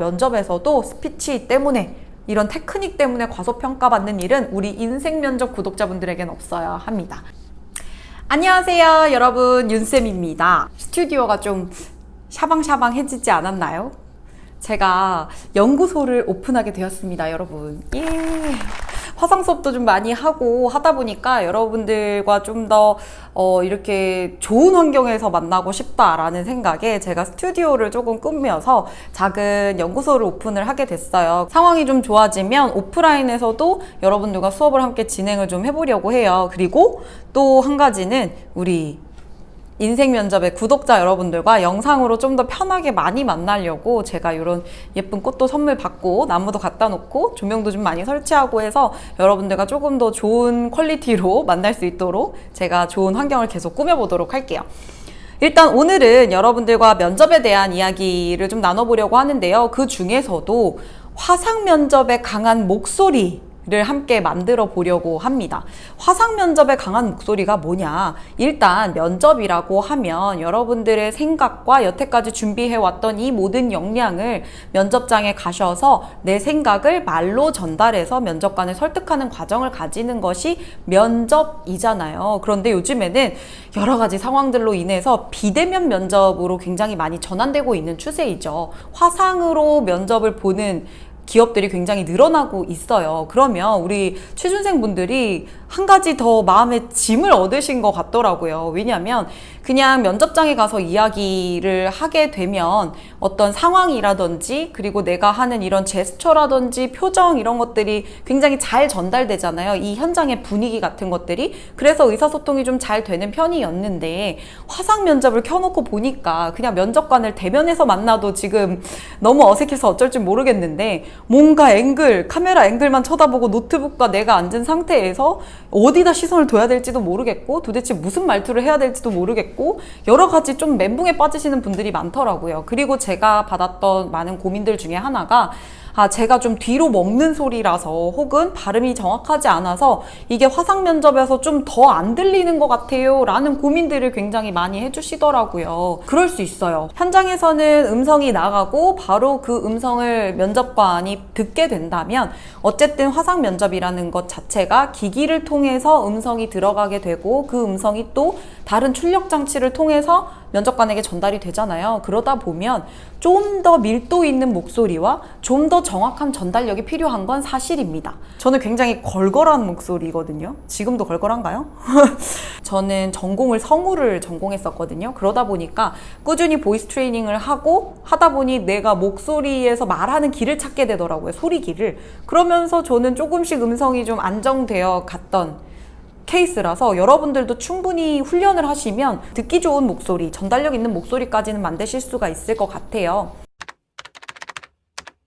면접에서도 스피치 때문에 이런 테크닉 때문에 과소평가받는 일은 우리 인생면접 구독자분들에겐 없어야 합니다. 안녕하세요 여러분, 윤쌤입니다. 스튜디오가 좀 샤방샤방해지지 않았나요? 제가 연구소를 오픈하게 되었습니다 여러분. 예. 화상 수업도 좀 많이 하고 하다 보니까 여러분들과 좀 더 이렇게 좋은 환경에서 만나고 싶다라는 생각에 제가 스튜디오를 조금 꾸며서 작은 연구소를 오픈을 하게 됐어요. 상황이 좀 좋아지면 오프라인에서도 여러분들과 수업을 함께 진행을 좀 해보려고 해요. 그리고 또 한 가지는 우리 인생면접의 구독자 여러분들과 영상으로 좀 더 편하게 많이 만나려고 제가 이런 예쁜 꽃도 선물 받고 나무도 갖다 놓고 조명도 좀 많이 설치하고 해서 여러분들과 조금 더 좋은 퀄리티로 만날 수 있도록 제가 좋은 환경을 계속 꾸며보도록 할게요. 일단 오늘은 여러분들과 면접에 대한 이야기를 좀 나눠보려고 하는데요. 그 중에서도 화상 면접에 강한 목소리 를 함께 만들어 보려고 합니다. 화상 면접에 강한 목소리가 뭐냐? 일단 면접이라고 하면 여러분들의 생각과 여태까지 준비해 왔던 이 모든 역량을 면접장에 가셔서 내 생각을 말로 전달해서 면접관을 설득하는 과정을 가지는 것이 면접이잖아요. 그런데 요즘에는 여러 가지 상황들로 인해서 비대면 면접으로 굉장히 많이 전환되고 있는 추세이죠. 화상으로 면접을 보는 기업들이 굉장히 늘어나고 있어요. 그러면 우리 취준생분들이 한 가지 더 마음의 짐을 얻으신 것 같더라고요. 왜냐하면 그냥 면접장에 가서 이야기를 하게 되면 어떤 상황이라든지 그리고 내가 하는 이런 제스처라든지 표정 이런 것들이 굉장히 잘 전달되잖아요. 이 현장의 분위기 같은 것들이. 그래서 의사소통이 좀 잘 되는 편이었는데 화상 면접을 켜놓고 보니까 그냥 면접관을 대면에서 만나도 지금 너무 어색해서 어쩔 줄 모르겠는데 뭔가 앵글, 카메라 앵글만 쳐다보고 노트북과 내가 앉은 상태에서 어디다 시선을 둬야 될지도 모르겠고 도대체 무슨 말투를 해야 될지도 모르겠고 여러 가지 좀 멘붕에 빠지시는 분들이 많더라고요. 그리고 제가 받았던 많은 고민들 중에 하나가 제가 좀 뒤로 먹는 소리라서 혹은 발음이 정확하지 않아서 이게 화상 면접에서 좀 더 안 들리는 것 같아요 라는 고민들을 굉장히 많이 해주시더라고요. 그럴 수 있어요. 현장에서는 음성이 나가고 바로 그 음성을 면접관이 듣게 된다면 어쨌든 화상 면접이라는 것 자체가 기기를 통해서 음성이 들어가게 되고 그 음성이 또 다른 출력 장치를 통해서 면접관에게 전달이 되잖아요. 그러다 보면 좀 더 밀도 있는 목소리와 좀 더 정확한 전달력이 필요한 건 사실입니다. 저는 굉장히 걸걸한 목소리거든요. 지금도 걸걸한가요? 저는 전공을 성우를 전공했었거든요. 그러다 보니까 꾸준히 보이스 트레이닝을 하고 하다 보니 내가 목소리에서 말하는 길을 찾게 되더라고요. 소리 길을. 그러면서 저는 조금씩 음성이 좀 안정되어 갔던 케이스라서 여러분들도 충분히 훈련을 하시면 듣기 좋은 목소리, 전달력 있는 목소리까지는 만드실 수가 있을 것 같아요.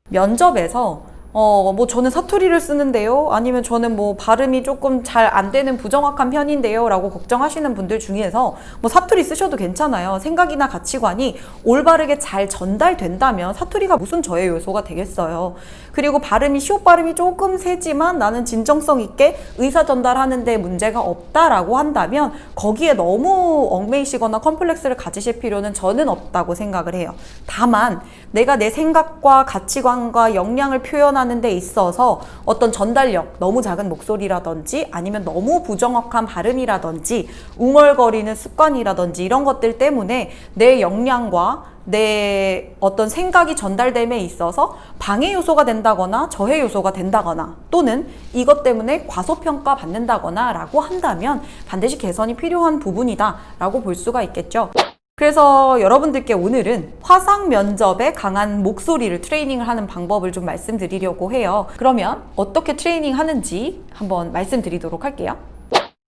면접에서 뭐 저는 사투리를 쓰는데요, 아니면 저는 뭐 발음이 조금 잘 안 되는 부정확한 편인데요 라고 걱정하시는 분들 중에서 뭐 사투리 쓰셔도 괜찮아요. 생각이나 가치관이 올바르게 잘 전달된다면 사투리가 무슨 저의 요소가 되겠어요. 그리고 발음이 시옷 발음이 조금 세지만 나는 진정성 있게 의사 전달하는 데 문제가 없다라고 한다면 거기에 너무 얽매이시거나 컴플렉스를 가지실 필요는 저는 없다고 생각을 해요. 다만 내가 내 생각과 가치관과 역량을 표현하는 데 있어서 어떤 전달력, 너무 작은 목소리라든지 아니면 너무 부정확한 발음이라든지 웅얼거리는 습관이라든지 이런 것들 때문에 내 역량과 내 어떤 생각이 전달됨에 있어서 방해 요소가 된다거나 저해 요소가 된다거나 또는 이것 때문에 과소평가 받는다거나 라고 한다면 반드시 개선이 필요한 부분이다 라고 볼 수가 있겠죠. 그래서 여러분들께 오늘은 화상 면접에 강한 목소리를 트레이닝을 하는 방법을 좀 말씀드리려고 해요. 그러면 어떻게 트레이닝 하는지 한번 말씀드리도록 할게요.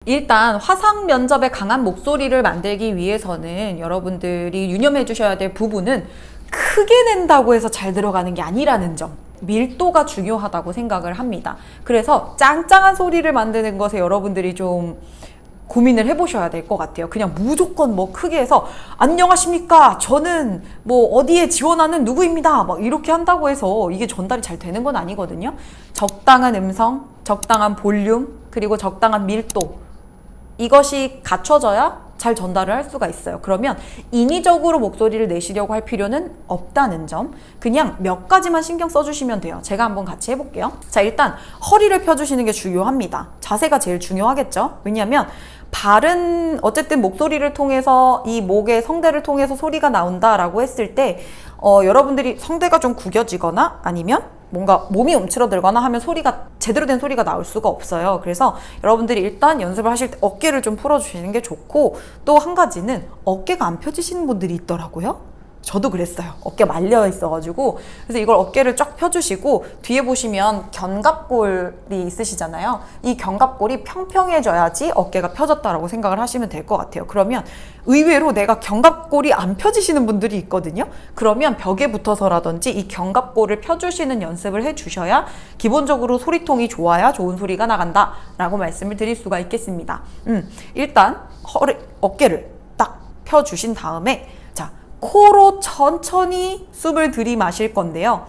일단 화상 면접에 강한 목소리를 만들기 위해서는 여러분들이 유념해 주셔야 될 부분은 크게 낸다고 해서 잘 들어가는 게 아니라는 점. 밀도가 중요하다고 생각을 합니다. 그래서 짱짱한 소리를 만드는 것에 여러분들이 좀 고민을 해보셔야 될 것 같아요. 그냥 무조건 뭐 크게 해서 안녕하십니까, 저는 뭐 어디에 지원하는 누구입니다 막 이렇게 한다고 해서 이게 전달이 잘 되는 건 아니거든요. 적당한 음성, 적당한 볼륨, 그리고 적당한 밀도, 이것이 갖춰져야 잘 전달을 할 수가 있어요. 그러면 인위적으로 목소리를 내시려고 할 필요는 없다는 점, 그냥 몇 가지만 신경 써주시면 돼요. 제가 한번 같이 해볼게요. 자, 일단 허리를 펴주시는 게 중요합니다. 자세가 제일 중요하겠죠? 왜냐하면 발은 어쨌든 목소리를 통해서 이 목의 성대를 통해서 소리가 나온다라고 했을 때 여러분들이 성대가 좀 구겨지거나 아니면 뭔가 몸이 움츠러들거나 하면 소리가 제대로 된 소리가 나올 수가 없어요. 그래서 여러분들이 일단 연습을 하실 때 어깨를 좀 풀어주시는 게 좋고, 또 한 가지는 어깨가 안 펴지시는 분들이 있더라고요. 저도 그랬어요. 어깨 말려 있어가지고. 그래서 이걸 어깨를 쫙 펴주시고, 뒤에 보시면 견갑골이 있으시잖아요. 이 견갑골이 평평해져야지 어깨가 펴졌다라고 생각을 하시면 될 것 같아요. 그러면 의외로 내가 견갑골이 안 펴지시는 분들이 있거든요. 그러면 벽에 붙어서라든지 이 견갑골을 펴주시는 연습을 해주셔야 기본적으로 소리통이 좋아야 좋은 소리가 나간다 라고 말씀을 드릴 수가 있겠습니다. 일단 어깨를 딱 펴주신 다음에 코로 천천히 숨을 들이마실 건데요.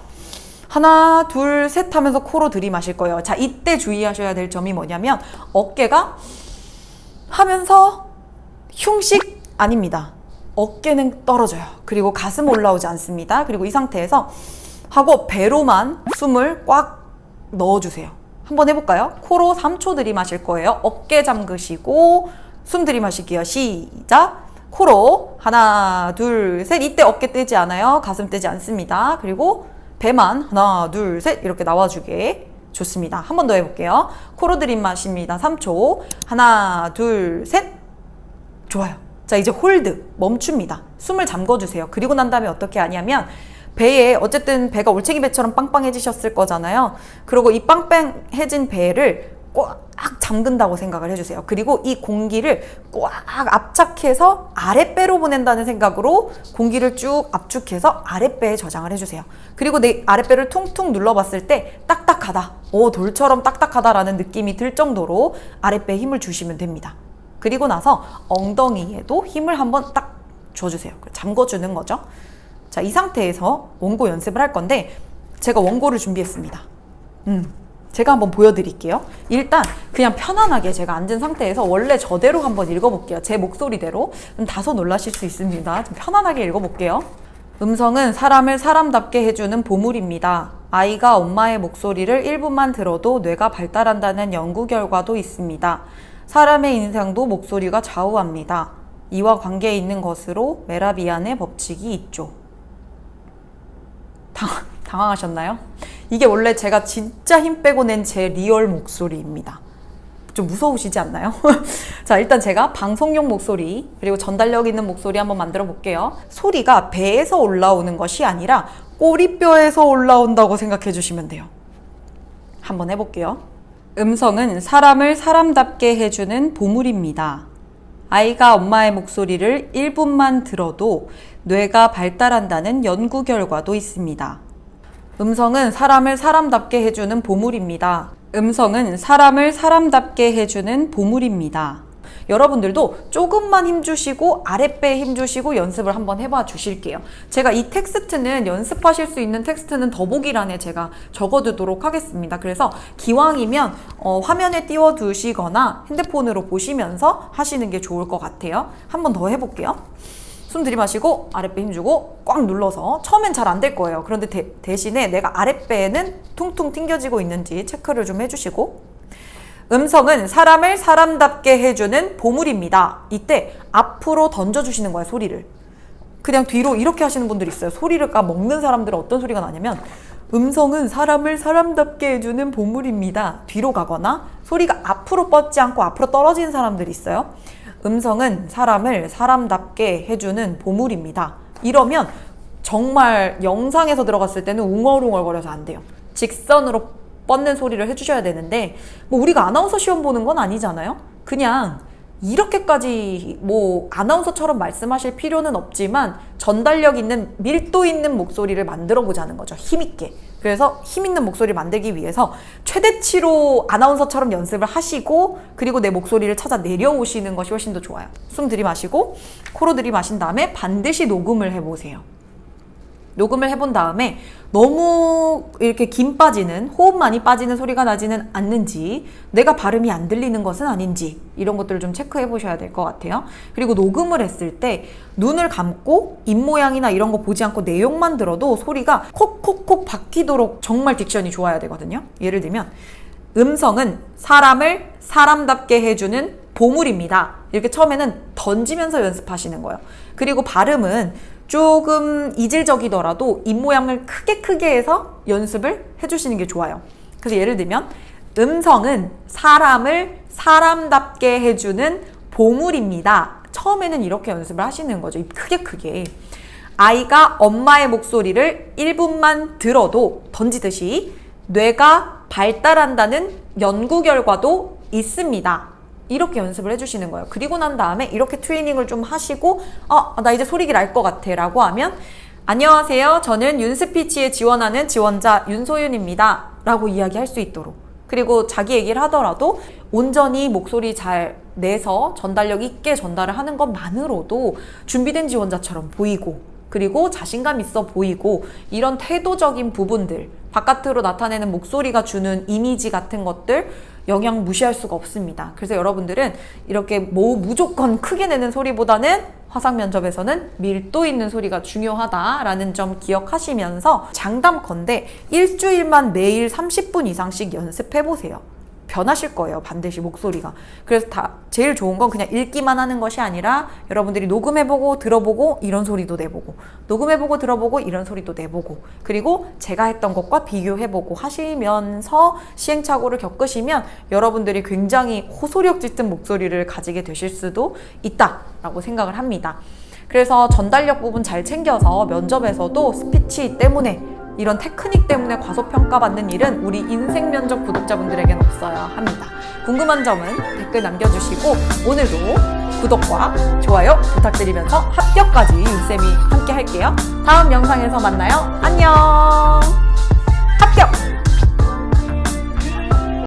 하나, 둘, 셋 하면서 코로 들이마실 거예요. 자, 이때 주의하셔야 될 점이 뭐냐면 어깨가 하면서 흉식 아닙니다. 어깨는 떨어져요. 그리고 가슴 올라오지 않습니다. 그리고 이 상태에서 하고 배로만 숨을 꽉 넣어주세요. 한번 해볼까요? 코로 3초 들이마실 거예요. 어깨 잠그시고 숨 들이마실게요. 시작! 코로 하나, 둘, 셋. 이때 어깨 떼지 않아요. 가슴 떼지 않습니다. 그리고 배만 하나, 둘, 셋 이렇게 나와주게. 좋습니다. 한 번 더 해볼게요. 코로 들이마십니다. 3초. 하나, 둘, 셋. 좋아요. 자, 이제 홀드. 멈춥니다. 숨을 잠궈주세요. 그리고 난 다음에 어떻게 하냐면 배에 어쨌든 배가 올챙이 배처럼 빵빵해지셨을 거잖아요. 그리고 이 빵빵해진 배를 꽉 잠근다고 생각을 해주세요. 그리고 이 공기를 꽉 압착해서 아랫배로 보낸다는 생각으로 공기를 쭉 압축해서 아랫배에 저장을 해주세요. 그리고 내 아랫배를 퉁퉁 눌러봤을 때 딱딱하다, 돌처럼 딱딱하다라는 느낌이 들 정도로 아랫배에 힘을 주시면 됩니다. 그리고 나서 엉덩이에도 힘을 한번 딱 줘주세요. 잠궈주는 거죠. 자, 이 상태에서 원고 연습을 할 건데 제가 원고를 준비했습니다. 제가 한번 보여드릴게요. 일단 그냥 편안하게 제가 앉은 상태에서 원래 저대로 한번 읽어볼게요. 제 목소리대로. 다소 놀라실 수 있습니다. 좀 편안하게 읽어볼게요. 음성은 사람을 사람답게 해주는 보물입니다. 아이가 엄마의 목소리를 1분만 들어도 뇌가 발달한다는 연구 결과도 있습니다. 사람의 인상도 목소리가 좌우합니다. 이와 관계 있는 것으로 메라비안의 법칙이 있죠. 당황하셨나요? 이게 원래 제가 진짜 힘 빼고 낸 제 리얼 목소리입니다. 좀 무서우시지 않나요? 자, 일단 제가 방송용 목소리 그리고 전달력 있는 목소리 한번 만들어 볼게요. 소리가 배에서 올라오는 것이 아니라 꼬리뼈에서 올라온다고 생각해 주시면 돼요. 한번 해볼게요. 음성은 사람을 사람답게 해주는 보물입니다. 아이가 엄마의 목소리를 1분만 들어도 뇌가 발달한다는 연구 결과도 있습니다. 음성은 사람을 사람답게 해주는 보물입니다. 음성은 사람을 사람답게 해주는 보물입니다. 여러분들도 조금만 힘주시고 아랫배에 힘주시고 연습을 한번 해봐 주실게요. 제가 이 텍스트는 연습하실 수 있는 텍스트는 더보기란에 제가 적어두도록 하겠습니다. 그래서 기왕이면 화면에 띄워두시거나 핸드폰으로 보시면서 하시는 게 좋을 것 같아요. 한번 더 해볼게요. 숨 들이마시고 아랫배 힘주고 꽉 눌러서 처음엔 잘 안 될 거예요. 그런데 대신에 내가 아랫배에는 퉁퉁 튕겨지고 있는지 체크를 좀 해주시고, 음성은 사람을 사람답게 해주는 보물입니다. 이때 앞으로 던져주시는 거예요, 소리를. 그냥 뒤로 이렇게 하시는 분들이 있어요. 소리를 먹는 사람들은 어떤 소리가 나냐면 음성은 사람을 사람답게 해주는 보물입니다. 뒤로 가거나 소리가 앞으로 뻗지 않고 앞으로 떨어지는 사람들이 있어요. 음성은 사람을 사람답게 해주는 보물입니다. 이러면 정말 영상에서 들어갔을 때는 웅얼웅얼거려서 안 돼요. 직선으로 뻗는 소리를 해주셔야 되는데 뭐 우리가 아나운서 시험 보는 건 아니잖아요. 그냥 이렇게까지 뭐 아나운서처럼 말씀하실 필요는 없지만 전달력 있는 밀도 있는 목소리를 만들어 보자는 거죠. 힘있게. 그래서 힘있는 목소리를 만들기 위해서 최대치로 아나운서처럼 연습을 하시고 그리고 내 목소리를 찾아 내려오시는 것이 훨씬 더 좋아요. 숨 들이마시고 코로 들이마신 다음에 반드시 녹음을 해보세요. 녹음을 해본 다음에 너무 이렇게 김 빠지는, 호흡 많이 빠지는 소리가 나지는 않는지, 내가 발음이 안 들리는 것은 아닌지, 이런 것들을 좀 체크해 보셔야 될 것 같아요. 그리고 녹음을 했을 때 눈을 감고 입 모양이나 이런 거 보지 않고 내용만 들어도 소리가 콕콕콕 바뀌도록 정말 딕션이 좋아야 되거든요. 예를 들면 음성은 사람을 사람답게 해주는 보물입니다. 이렇게 처음에는 던지면서 연습하시는 거예요. 그리고 발음은 조금 이질적이더라도 입 모양을 크게 해서 연습을 해주시는 게 좋아요. 그래서 예를 들면 음성은 사람을 사람답게 해주는 보물입니다. 처음에는 이렇게 연습을 하시는 거죠. 입 크게. 아이가 엄마의 목소리를 1분만 들어도 던지듯이 뇌가 발달한다는 연구 결과도 있습니다. 이렇게 연습을 해주시는 거예요. 그리고 난 다음에 이렇게 트레이닝을 좀 하시고 나 이제 소리길 알 것 같아 라고 하면 안녕하세요. 저는 윤스피치에 지원하는 지원자 윤소윤입니다 라고 이야기할 수 있도록, 그리고 자기 얘기를 하더라도 온전히 목소리 잘 내서 전달력 있게 전달을 하는 것만으로도 준비된 지원자처럼 보이고, 그리고 자신감 있어 보이고, 이런 태도적인 부분들, 바깥으로 나타내는 목소리가 주는 이미지 같은 것들 영향 무시할 수가 없습니다. 그래서 여러분들은 이렇게 무조건 크게 내는 소리보다는 화상 면접에서는 밀도 있는 소리가 중요하다라는 점 기억하시면서, 장담컨대 일주일만 매일 30분 이상씩 연습해보세요. 변하실 거예요, 반드시 목소리가. 그래서 제일 좋은 건 그냥 읽기만 하는 것이 아니라 여러분들이 녹음해보고 들어보고 이런 소리도 내보고, 녹음해보고 들어보고 이런 소리도 내보고, 그리고 제가 했던 것과 비교해보고 하시면서 시행착오를 겪으시면 여러분들이 굉장히 호소력 짙은 목소리를 가지게 되실 수도 있다라고 생각을 합니다. 그래서 전달력 부분 잘 챙겨서 면접에서도 스피치 때문에, 이런 테크닉 때문에 과소평가받는 일은 우리 인생면접 구독자분들에겐 없어야 합니다. 궁금한 점은 댓글 남겨주시고, 오늘도 구독과 좋아요 부탁드리면서 합격까지 윤쌤이 함께 할게요. 다음 영상에서 만나요. 안녕!